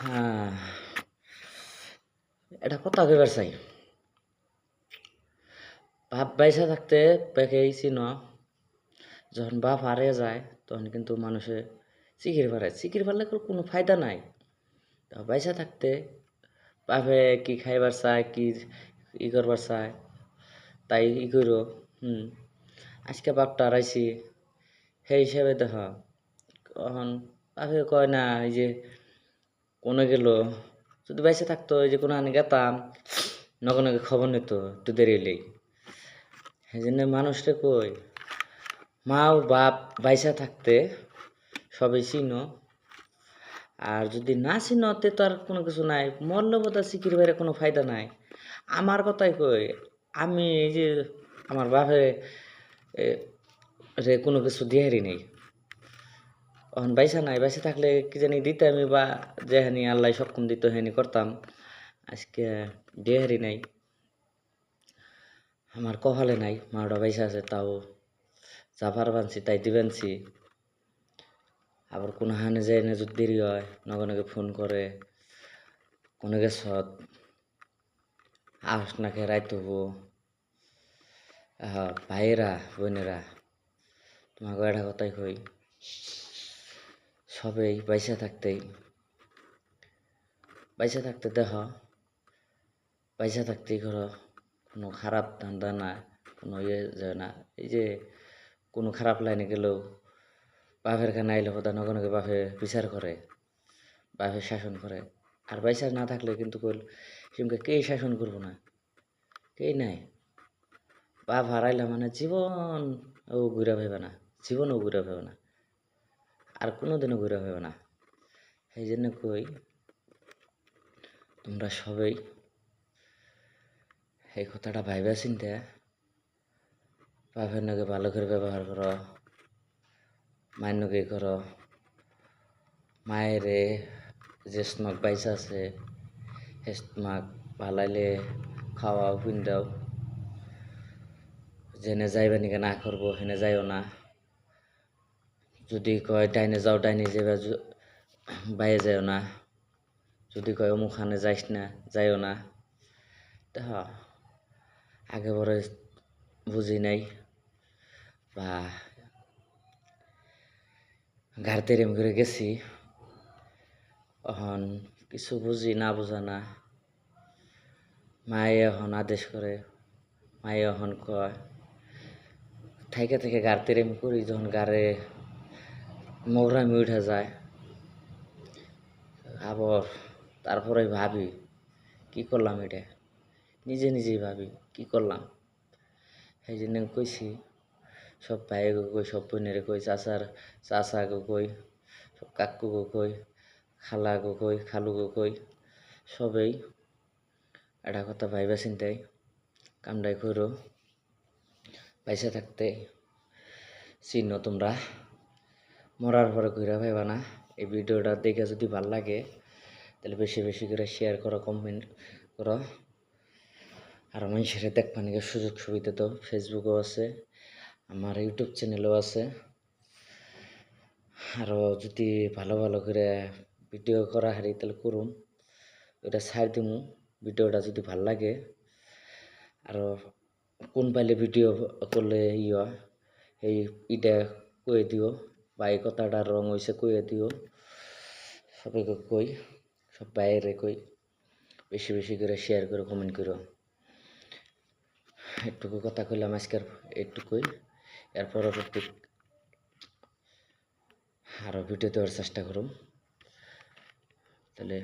হ্যাঁ, এটা কথা কইবার চাই। বাপ বাইসা থাকতে পেকেই চিন, যখন বাপ হারিয়ে যায় তখন কিন্তু মানুষে চিকির পারায়। চিকির পারলে কোনো ফায়দা নাই। তো বাইসা থাকতে বাপে কি খাইবার চায়, কি ই করবার চায়, তাই ই করো। আজকে বাপটা হারাইছি, সেই হিসাবে দেখ এখন বাপে কয় না এই যে কোনো গেল, যদি বাইসা থাকতো এই যে কোনো আনি গেতাম নগে নগে খবর নিত একটু দেরি হইলেই। সেই জন্য মানুষটা কই মা ও বাপ বাইসা থাকতে সবাই চিনো, আর যদি না চিনো তে তো আর কোনো কিছু নাই, মরলে বোধ চিকির বাইরে কোনো ফায়দা নাই। আমার কথাই কই, আমি এই যে আমার বাপে এ, রে কোনো কিছু দিয়ে হারি নেই, এখন বাইসা নাই, বাইসা থাকলে কি জানি দিতে আমি, বা যেহানি আল্লাহ সক্ষম দিত হেনি করতাম। আজকে দিয়ে হারি নাই, আমার কপালে নাই, মাওটা বাইসা আছে, তাও যা পারবানছি তাই দিবেনছি। আবার কোনো হানে যায় না, যদি দেরি হয় নগে নগে ফোন করে, কোনো গেছত আস নাকে রাইত হবো। ভাইয়েরা বোনেরা, তোমাকে একটা কথাই কই, সবেই বাইসা থাকতে দেখ, বাইসা থাকতেই করো, কোনো খারাপ ধান্দা না, কোনো ইয়ে যায় না। এই যে কোনো খারাপ লাইনে গেলেও বাপের কানে আইলে হোদা নগে নগে বাপে বিচার করে, বাপে শাসন করে। আর বাইসা না থাকলে কিন্তু কইল সেমকে কেই শাসন করবো না, কেই নাই। বাপ হারাইলা মানে জীবন ও ঘুরে ভাইবে না, জীবনও ঘুরে ভাইবে না, আর কোনোদিনও ঘুরে ভাইবে না। সেই জন্য কই তোমরা সবাই এই কথাটা ভাইবা চিনতে বাপের নাকি ভালো করে ব্যবহার করো, মায়ের নাকি করো, মায়েরে যে স্নক বাইসা আছে হে স্নক ভালাইলে খাওয়াও পিন্দাও, যেনে যাইবা নিকে না করবো হেনে যাইও না। যদি কয় ডাইনে যাও ডাইনে যাইবা, বাইরে যাইও না। যদি কয় অমুখানে যাইস না, যাইও না। দেখ আগে পরে বুঝি নাই, বা ঘাড়তে রেম করে গেছি, এখন কিছু বুঝি না, বোঝা না। মায়ে এখন আদেশ করে, মায়ে এখন কয়, থাইকে থেকে গাড়তে রেম করি, যখন গাড়ে মগরামি উঠে যায়, আবার তারপরে ভাবি কি করলাম, এটা নিজে নিজেই ভাবি কি করলাম। সেই জন্য কইছি সব ভাইকে কই, সব বোনেরে কই, চাচাকে কই, সব কাকুকে কই, খালাকে কই, খালুকে কই, সবেই একটা কথা ভাইবা চিন্তাই কামটাই করো। পয়সা থাকতে চিহ্ন তোমরা, মরার পরে ঘুরে ভাইবা না। এই ভিডিওটা দেখে যদি ভাল লাগে তাহলে বেশি বেশি করে শেয়ার করো, কমেন্ট করো। আর মানুষের দেখবা নাকি সুযোগ সুবিধা তো ফেসবুকও আছে, আমার ইউটিউব চ্যানেলও আছে। আরও যদি ভালো ভালো করে ভিডিও করা হারি তাহলে করুম, ওইটা ছাড় দিমু ভিডিওটা যদি ভাল লাগে। আরও কোন পাইলে ভিডিও করলে হয় এই ইটা কয়ে দিও, বা এই কথাটা রং হয়েছে কয়ে দিও। সবাইকে কই, সব বাইরে কই, বেশি বেশি করে শেয়ার করে কমেন্ট করো। একটুকু কথা কইলাম আজকের, একটুকুই। এর পরবর্তী আরও ভিডিও দেওয়ার চেষ্টা করুম। তাহলে